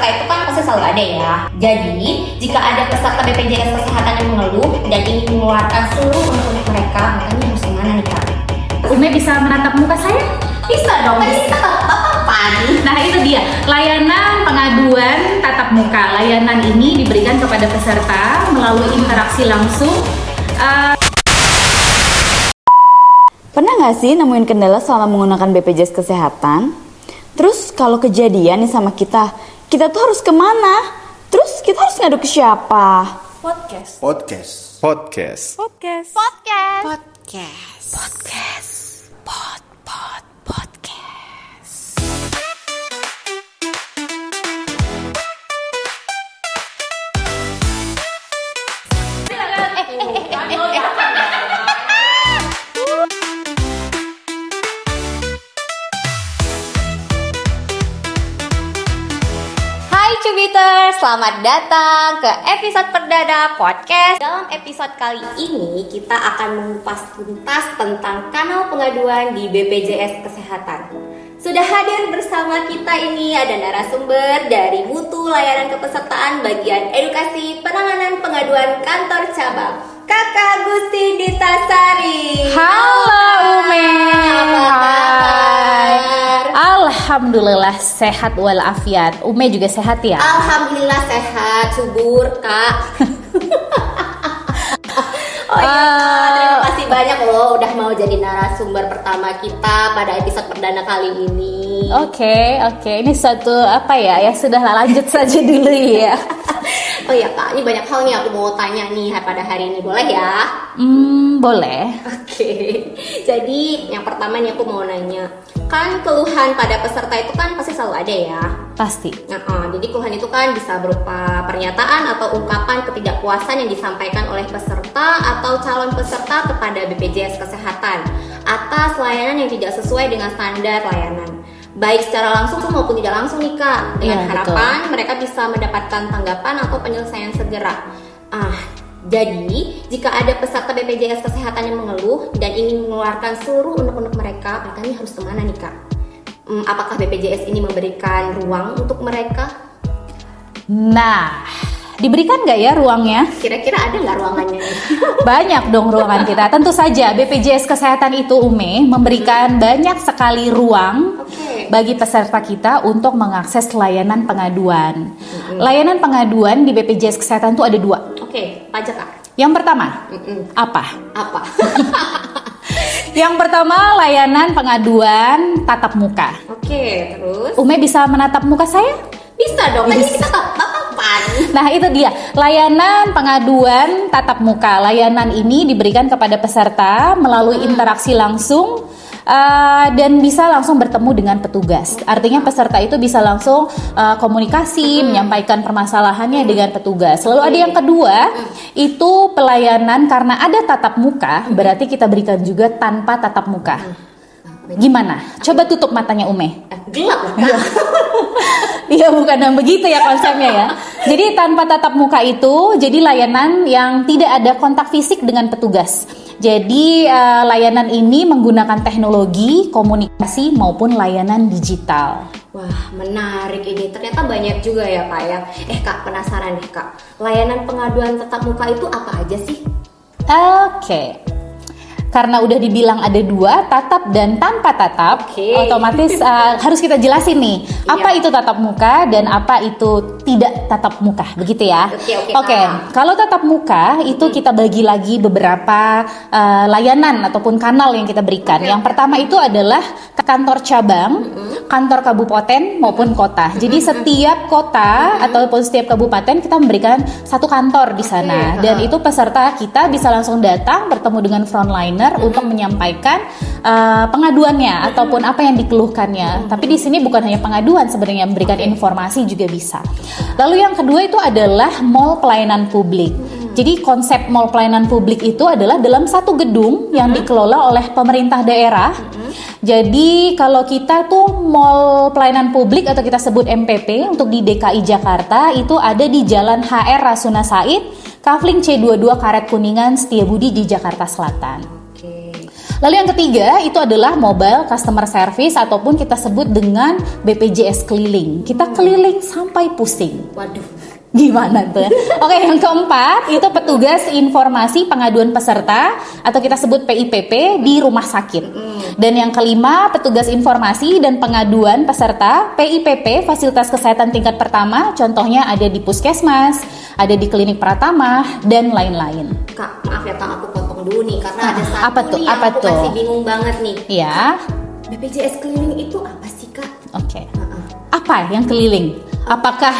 itu kan pasti selalu ada ya. Jadi, jika ada peserta BPJS Kesehatan yang mengeluh dan ingin mengeluarkan seluruh unek-unek mereka, makanya harus gimana nih Kak? Ume bisa menatap muka saya? Bisa dong, bisa. Apa-apaan? Nah itu dia, layanan pengaduan tatap muka. Layanan ini diberikan kepada peserta melalui interaksi langsung. Pernah nggak sih nemuin kendala selama menggunakan BPJS Kesehatan? Terus kalau kejadian nih sama kita tuh harus kemana? Terus kita harus ngadu ke siapa? Podcast. Hai Cubiter, selamat datang ke episode perdana podcast. Dalam episode kali ini kita akan mengupas tuntas tentang kanal pengaduan di BPJS Kesehatan. Sudah hadir bersama kita ini ada narasumber dari Mutu Layanan Kepesertaan Bagian Edukasi Penanganan Pengaduan Kantor Cabang, Kakak Gusti Ditasari. Halo Ume. Apa kabar? Alhamdulillah sehat walafiat. Ume juga sehat ya? Alhamdulillah sehat, subur Kak. Oh iya, Kak, terima kasih banyak loh udah mau jadi narasumber pertama kita pada episode perdana kali ini. Oke. Ini suatu apa ya? Ya sudahlah, lanjut saja dulu ya. Oh iya Kak, ini banyak hal nih aku mau tanya nih pada hari ini, boleh ya? Boleh. Oke, jadi yang pertama nih aku mau nanya, kan keluhan pada peserta itu kan pasti selalu ada ya? Pasti. Jadi keluhan itu kan bisa berupa pernyataan atau ungkapan ketidakpuasan yang disampaikan oleh peserta atau calon peserta kepada BPJS Kesehatan atas layanan yang tidak sesuai dengan standar layanan, baik secara langsung maupun tidak langsung nih Kak, dengan harapan mereka bisa mendapatkan tanggapan atau penyelesaian segera. Jadi jika ada peserta BPJS Kesehatan yang mengeluh dan ingin mengeluarkan seluruh unek-unek mereka ini harus kemana nih Kak? Apakah BPJS ini memberikan ruang untuk mereka? Nah, diberikan nggak ya ruangnya? Kira-kira ada nggak ruangannya nih? Banyak dong ruangan kita. Tentu saja BPJS Kesehatan itu Ume memberikan banyak sekali ruang bagi peserta kita untuk mengakses layanan pengaduan. Layanan pengaduan di BPJS Kesehatan itu ada 2. Oke, apa aja Kak? Yang pertama, apa? Yang pertama layanan pengaduan tatap muka. Oke, terus? Ume bisa menatap muka saya? Bisa dong, tadi kita tatapan. Nah itu dia, layanan pengaduan tatap muka. Layanan ini diberikan kepada peserta melalui interaksi langsung dan bisa langsung bertemu dengan petugas. Artinya peserta itu bisa langsung komunikasi, menyampaikan permasalahannya dengan petugas. Lalu ada yang kedua, itu pelayanan karena ada tatap muka, berarti kita berikan juga tanpa tatap muka. Gimana? Coba tutup matanya Ume. Gelap lah. Iya bukan yang begitu ya konsepnya ya. Jadi tanpa tatap muka itu jadi layanan yang tidak ada kontak fisik dengan petugas. Jadi layanan ini menggunakan teknologi, komunikasi maupun layanan digital. Wah, menarik ini. Ternyata banyak juga ya Kak ya. Kak, penasaran deh Kak. Layanan pengaduan tatap muka itu apa aja sih? Oke. Karena udah dibilang ada 2, tatap dan tanpa tatap, otomatis harus kita jelasin nih, apa itu tatap muka dan apa itu tidak tatap muka, begitu ya? Oke. Kalau tatap muka itu kita bagi lagi beberapa layanan ataupun kanal yang kita berikan. Yang pertama itu adalah kantor cabang, kantor kabupaten maupun kota. Jadi setiap kota ataupun setiap kabupaten kita memberikan satu kantor di sana, dan itu peserta kita bisa langsung datang bertemu dengan frontliner untuk menyampaikan pengaduannya ataupun apa yang dikeluhkannya. Tapi di sini bukan hanya pengaduan, sebenarnya memberikan informasi juga bisa. Lalu yang kedua itu adalah mall pelayanan publik. Jadi konsep mall pelayanan publik itu adalah dalam satu gedung yang dikelola oleh pemerintah daerah. Jadi kalau kita tuh mall pelayanan publik atau kita sebut MPP untuk di DKI Jakarta itu ada di Jalan HR Rasuna Said, Kafling C22 Karet Kuningan Setiabudi di Jakarta Selatan. Lalu yang ketiga itu adalah mobile customer service ataupun kita sebut dengan BPJS keliling. Kita keliling sampai pusing. Waduh. Gimana tuh? Oke, yang keempat itu petugas informasi pengaduan peserta atau kita sebut PIPP di rumah sakit. Dan yang kelima petugas informasi dan pengaduan peserta PIPP fasilitas kesehatan tingkat pertama, contohnya ada di puskesmas, ada di klinik Pratama dan lain-lain. Kak, maaf ya Kak, aku potong dulu nih karena ada satu apa tuh? nih yang Apa aku tuh? masih bingung banget nih. Ya. BPJS keliling itu apa sih Kak? Oke. Apa yang keliling? Apakah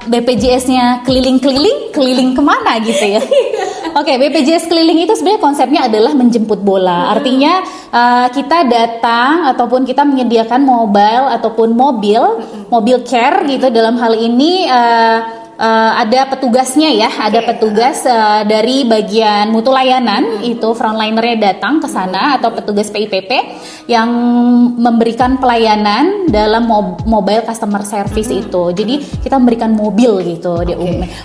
BPJS-nya keliling-keliling? Keliling kemana gitu ya? Oke, BPJS keliling itu sebenarnya konsepnya adalah menjemput bola. Artinya kita datang ataupun kita menyediakan mobile ataupun mobil care gitu. Dalam hal ini ada petugasnya ya, ada petugas dari bagian mutu layanan itu frontlinernya datang ke sana atau petugas PIPP yang memberikan pelayanan dalam mobile customer service itu. Jadi kita memberikan mobil gitu, dia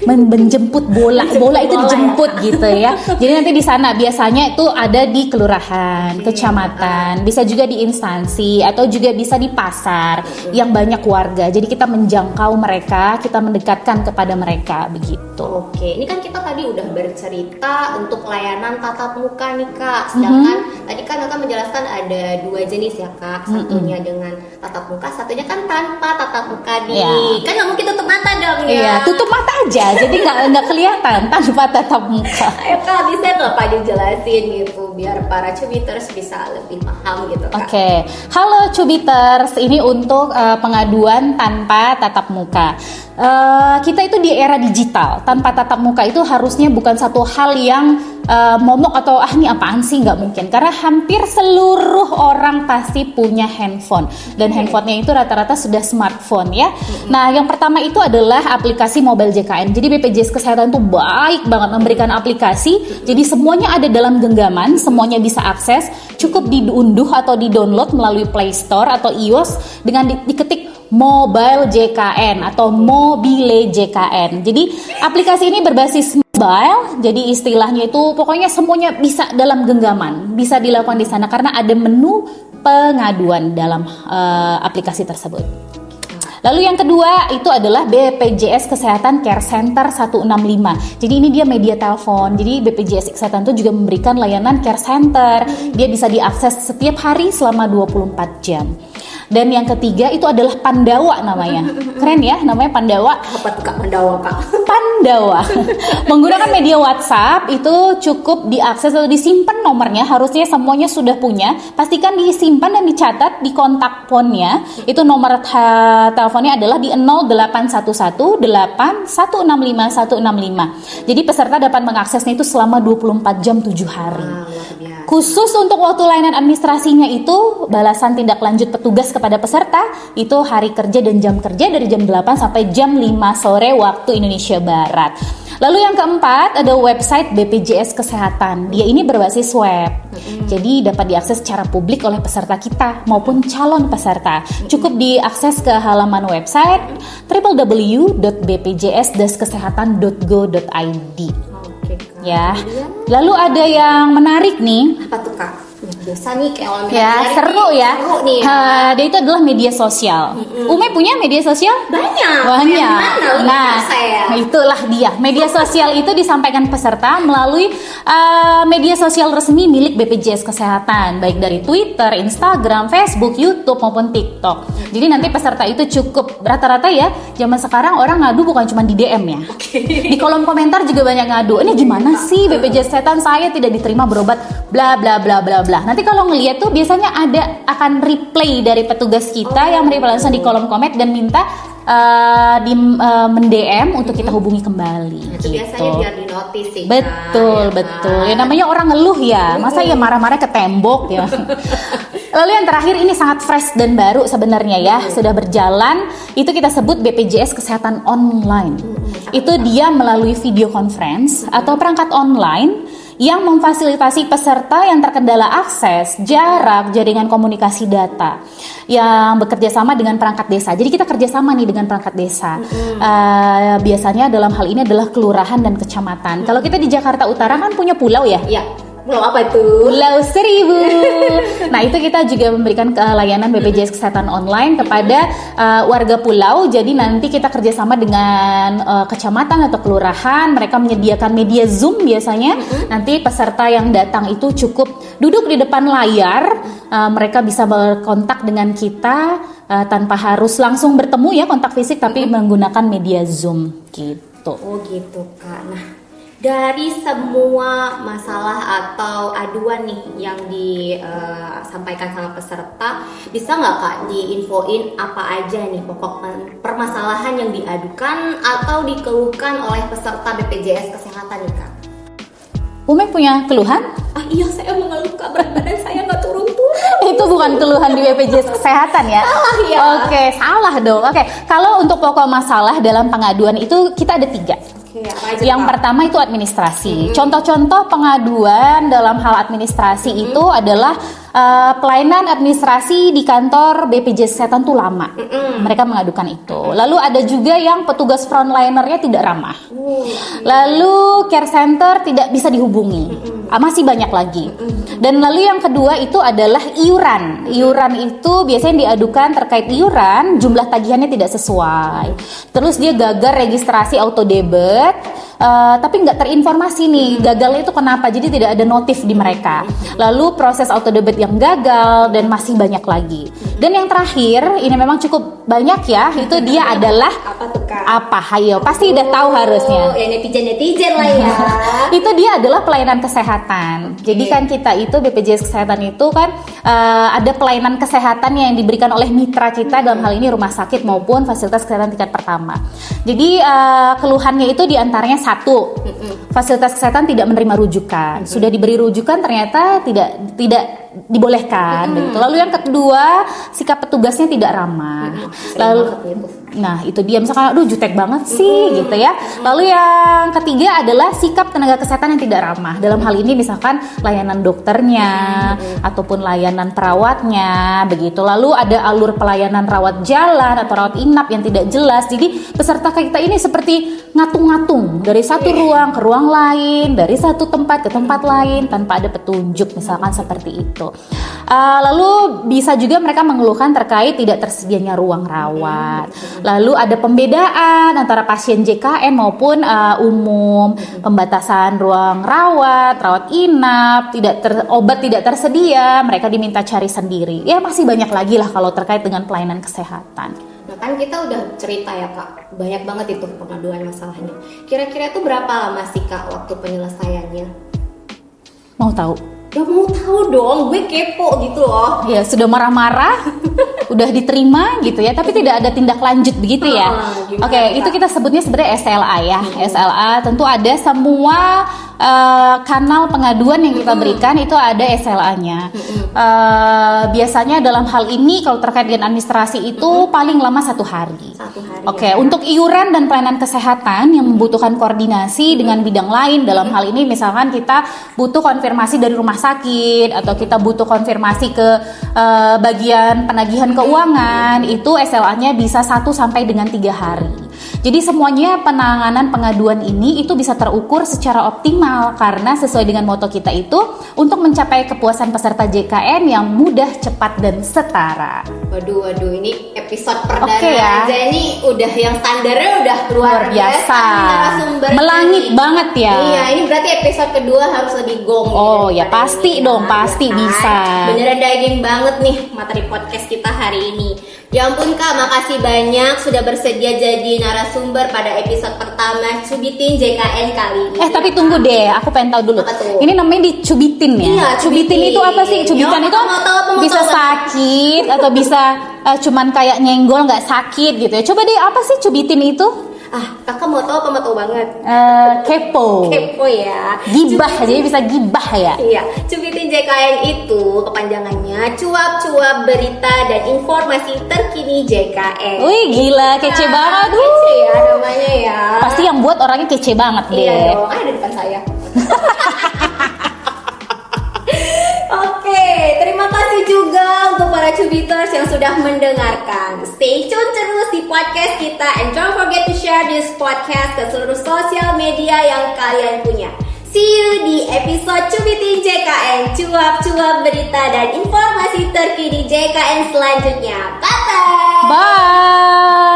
menjemput bola itu dijemput gitu ya. Jadi nanti di sana biasanya itu ada di kelurahan, kecamatan, bisa juga di instansi atau juga bisa di pasar yang banyak warga. Jadi kita menjangkau mereka, kita mendekatkan kepada mereka begitu. Oke, ini kan kita tadi udah bercerita untuk layanan tatap muka nih Kak. Sedangkan tadi kan Kakak menjelaskan ada dua jenis ya Kak. Satunya dengan tatap muka, satunya kan tanpa tatap muka nih. Iya. Kan nggak mungkin tutup mata dong ya. Iya, tutup mata aja, jadi nggak kelihatan tanpa tatap muka. Ayo Kak, bisa nggak Pak dijelasin gitu biar para Cubiters bisa lebih paham gitu Kak. Oke, halo Cubiters, ini untuk pengaduan tanpa tatap muka. Kita itu di era digital, tanpa tatap muka itu harusnya bukan satu hal yang momok atau ini apaan sih, nggak mungkin, karena hampir seluruh orang pasti punya handphone dan handphonenya itu rata-rata sudah smartphone ya. Nah, yang pertama itu adalah aplikasi mobile JKN. Jadi BPJS Kesehatan itu baik banget memberikan aplikasi, jadi semuanya ada dalam genggaman, semuanya bisa akses, cukup diunduh atau di-download melalui Play Store atau iOS dengan diketik Mobile JKN atau Mobile JKN. Jadi aplikasi ini berbasis mobile, jadi istilahnya itu pokoknya semuanya bisa dalam genggaman, bisa dilakukan di sana karena ada menu pengaduan dalam aplikasi tersebut. Lalu yang kedua itu adalah BPJS Kesehatan Care Center 165. Jadi ini dia media telepon. Jadi BPJS Kesehatan itu juga memberikan layanan care center. Dia bisa diakses setiap hari selama 24 jam. Dan yang ketiga itu adalah Pandawa namanya. Keren ya, namanya Pandawa. Apa tuh Kak Pandawa Kak? Pandawa. Menggunakan media WhatsApp itu cukup diakses atau disimpan nomornya, harusnya semuanya sudah punya. Pastikan disimpan dan dicatat di kontak phone-nya. Itu nomor teleponnya adalah di 0811 8165165. Jadi peserta dapat mengaksesnya itu selama 24 jam 7 hari. Khusus untuk waktu layanan administrasinya itu balasan tindak lanjut petugas kepada peserta itu hari kerja dan jam kerja dari jam 8 sampai jam 5 sore waktu Indonesia Barat. Lalu yang keempat ada website BPJS Kesehatan. Dia ini berbasis web. Jadi dapat diakses secara publik oleh peserta kita maupun calon peserta. Cukup diakses ke halaman website www.bpjs-kesehatan.go.id. Ya. Lalu ada yang menarik nih. Apa tuh Kak? Biasa nih kayak orang Ya, seru ya. Seru nih. Dia itu adalah media sosial. Ume punya media sosial? Banyak. Nah, itulah dia. Media sosial itu disampaikan peserta melalui media sosial resmi milik BPJS Kesehatan, baik dari Twitter, Instagram, Facebook, YouTube maupun TikTok. Jadi nanti peserta itu cukup rata-rata ya. Zaman sekarang orang ngadu bukan cuma di DM ya. Di kolom komentar juga banyak ngadu. Ini gimana sih BPJS Kesehatan saya tidak diterima berobat bla bla bla bla bla. Nanti kalau ngelihat tuh biasanya akan replay dari petugas kita yang reply langsung di kolom komen dan minta mendm untuk kita hubungi kembali. Itu gitu. biasanya biar di notice sih. Betul, betul. Ya namanya orang ngeluh ya. Masa ya marah-marah ke tembok ya. Lalu yang terakhir ini sangat fresh dan baru sebenarnya ya. Sudah berjalan, itu kita sebut BPJS Kesehatan Online. Itu dia melalui video conference atau perangkat online yang memfasilitasi peserta yang terkendala akses, jarak, jaringan komunikasi data yang bekerja sama dengan perangkat desa. Jadi kita kerjasama nih dengan perangkat desa. Biasanya dalam hal ini adalah kelurahan dan kecamatan. Kalau kita di Jakarta Utara kan punya pulau ya? Iya. Pulau apa tuh? Pulau Seribu. Nah, itu kita juga memberikan layanan BPJS Kesehatan online kepada warga pulau. Jadi nanti kita kerjasama dengan kecamatan atau kelurahan. Mereka menyediakan media Zoom biasanya. Nanti peserta yang datang itu cukup duduk di depan layar. Mereka bisa berkontak dengan kita tanpa harus langsung bertemu ya, kontak fisik, tapi menggunakan media Zoom gitu. Oh gitu Kak. Nah, dari semua masalah atau aduan nih yang disampaikan sama peserta, bisa nggak Kak diinfoin apa aja nih pokok permasalahan yang diadukan atau dikeluhkan oleh peserta BPJS Kesehatan nih Kak? Umi punya keluhan? Iya, saya mengeluh Kak, berat badan saya nggak turun-turun. Itu bukan keluhan di BPJS Kesehatan ya? Salah ya? Oke, salah dong. Oke, kalau untuk pokok masalah dalam pengaduan itu kita ada 3. Oke, apa aja, Yang Kak? pertama itu administrasi. Contoh-contoh pengaduan dalam hal administrasi itu adalah pelayanan administrasi di kantor BPJS Kesehatan tuh lama. Mereka mengadukan itu. Lalu ada juga yang petugas frontlinernya tidak ramah. Lalu care center tidak bisa dihubungi. Masih banyak lagi. Dan lalu yang kedua itu adalah iuran. Iuran itu biasanya diadukan terkait iuran, jumlah tagihannya tidak sesuai. Terus dia gagal registrasi auto debit, tapi nggak terinformasi nih gagalnya itu kenapa. Jadi tidak ada notif di mereka. Lalu proses auto debit yang gagal dan masih banyak lagi. Dan yang terakhir ini memang cukup banyak ya. Itu dia adalah Apa tuh Kak? apa? Hayo pasti udah tahu harusnya. Ya netizen lah ya. Itu dia adalah pelayanan kesehatan. Jadi kan kita itu BPJS Kesehatan itu kan ada pelayanan kesehatan yang diberikan oleh mitra kita, dalam hal ini rumah sakit maupun fasilitas kesehatan tingkat pertama. Jadi keluhannya itu diantaranya 1, fasilitas kesehatan tidak menerima rujukan. Sudah diberi rujukan ternyata tidak dibolehkan. Begitu. Lalu yang kedua, sikap petugasnya tidak ramah. Lalu nah itu dia, misalkan aduh jutek banget sih gitu ya. Lalu yang ketiga adalah sikap tenaga kesehatan yang tidak ramah. Dalam hal ini misalkan layanan dokternya ataupun layanan perawatnya begitu. Lalu ada alur pelayanan rawat jalan atau rawat inap yang tidak jelas. Jadi peserta kita ini seperti ngatung-ngatung dari satu ruang ke ruang lain, dari satu tempat ke tempat lain tanpa ada petunjuk, misalkan seperti itu. Lalu bisa juga mereka mengeluhkan terkait tidak tersedianya ruang rawat. Lalu ada pembedaan antara pasien JKN maupun umum, pembatasan ruang rawat inap, obat tidak tersedia, mereka diminta cari sendiri. Ya masih banyak lagi lah kalau terkait dengan pelayanan kesehatan. Nah kan kita udah cerita ya Kak, banyak banget itu pengaduan masalahnya. Kira-kira itu berapa lama sih Kak waktu penyelesaiannya? Mau tahu? Ya mau tahu dong, gue kepo gitu loh. Ya sudah marah-marah, udah diterima gitu ya, tapi tidak ada tindak lanjut begitu ya. Gimana, Oke, Kak? itu kita sebutnya sebenarnya SLA ya. SLA tentu ada semua kanal pengaduan yang kita berikan itu ada SLA-nya. Biasanya dalam hal ini kalau terkait dengan administrasi itu paling lama 1 hari. 1 hari. Oke, ya. untuk iuran dan pelayanan kesehatan yang membutuhkan koordinasi dengan bidang lain, dalam hal ini misalkan kita butuh konfirmasi dari rumah sakit atau kita butuh konfirmasi ke bagian penagihan keuangan, itu SLA-nya bisa 1 sampai dengan 3 hari. Jadi semuanya penanganan pengaduan ini itu bisa terukur secara optimal karena sesuai dengan moto kita itu untuk mencapai kepuasan peserta JKN yang mudah, cepat, dan setara. Waduh, ini episode perdana Oke ya. aja ini udah yang standarnya udah luar biasa. nih narasumber Melangit ini. banget ya. Iya, ini berarti episode kedua harus lebih gong. Oh, ya daripada pasti ini, dong, pasti kan? bisa. Beneran daging banget nih materi podcast kita hari ini. Ya ampun Kak, makasih banyak sudah bersedia jadi narasumber pada episode pertama Cubitin JKN kali ini. Tapi tunggu deh, aku pengen tahu dulu. Apa tuh? Ini namanya dicubitin ya? Iya, Cubitin cubitin. itu apa sih? Cubitan Yo, itu mau tahu, bisa Kak? sakit atau bisa cuman kayak nyenggol nggak sakit gitu ya? Coba deh, apa sih cubitin itu? Kakak mau tahu apa mau tahu banget? Kepo. Kepo ya. Gibah, jadi bisa gibah ya? Iya, Cubitin JKN itu kepanjangannya cuap-cuap berita dan informasi terkini JKN. Wih gila, kece banget. Kece ya namanya ya. Pasti yang buat orangnya kece banget deh. Iya dong, ada di depan saya. Oke, terima kasih juga untuk para Cubiters yang sudah mendengarkan. Stay tune terus di podcast kita and don't forget to share this podcast ke seluruh sosial media yang kalian punya. See you di episode Cubitin JKN, cuap-cuap berita dan informasi terkini JKN selanjutnya. Bye-bye! Bye.